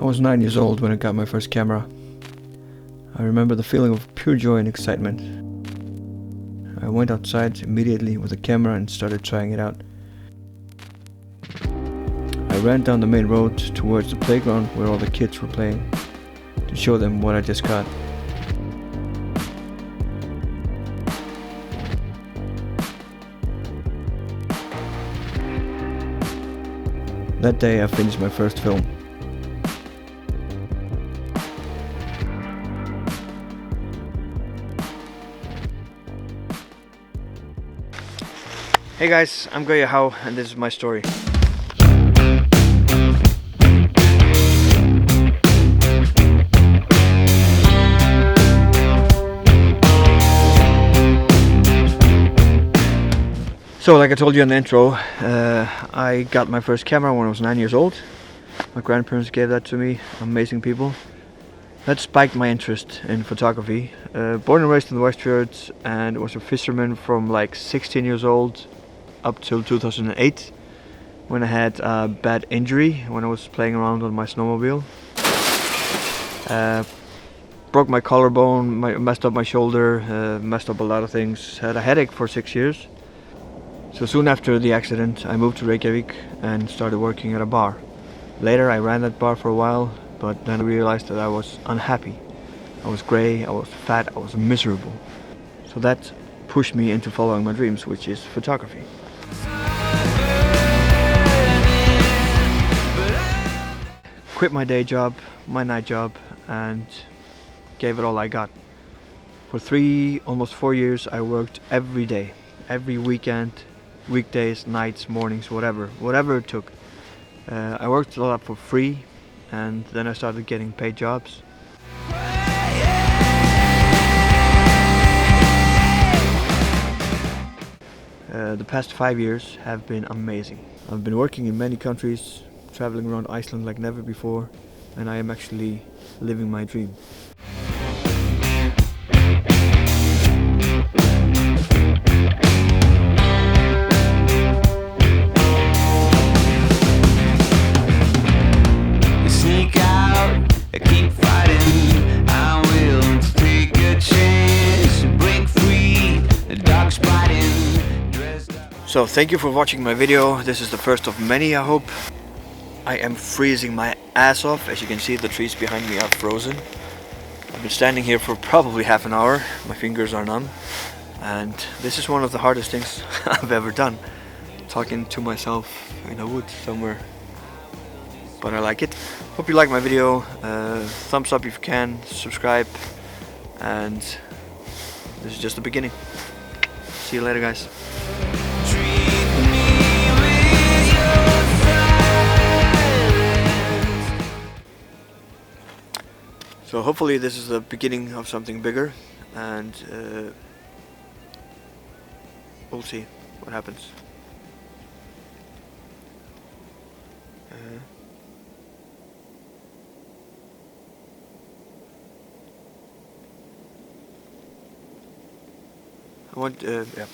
I was 9 years old when I got my first camera. I remember the feeling of pure joy and excitement. I went outside immediately with a camera and started trying it out. I ran down the main road towards the playground where all the kids were playing to show them what I just caught. That day I finished my first film. Hey guys, I'm Goya Hao and this is my story. So like I told you in the intro, I got my first camera when I was 9 years old. My grandparents gave that to me, amazing people. That spiked my interest in photography. Born and raised in the West Fjords and was a fisherman from like 16 years old up till 2008 when I had a bad injury when I was playing around on my snowmobile. Broke my collarbone, messed up my shoulder, messed up a lot of things. Had a headache for 6 years. So soon after the accident I moved to Reykjavik and started working at a bar. Later I ran that bar for a while, but then I realized that I was unhappy. I was grey, I was fat, I was miserable. So that pushed me into following my dreams, which is photography. Quit my day job, my night job, and gave it all I got. For almost 4 years I worked every day, every weekend, weekdays, nights, mornings, whatever it took. I worked a lot for free, and then I started getting paid jobs. The past 5 years have been amazing. I've been working in many countries, traveling around Iceland like never before, and I am actually living my dream. So thank you for watching my video. This is the first of many, I hope. I am freezing my ass off. As you can see, the trees behind me are frozen. I've been standing here for probably half an hour. My fingers are numb. And this is one of the hardest things I've ever done. Talking to myself in a wood somewhere. But I like it. Hope you like my video. Thumbs up if you can. Subscribe. And this is just the beginning. See you later, guys. So hopefully this is the beginning of something bigger, and we'll see what happens. I want, yeah.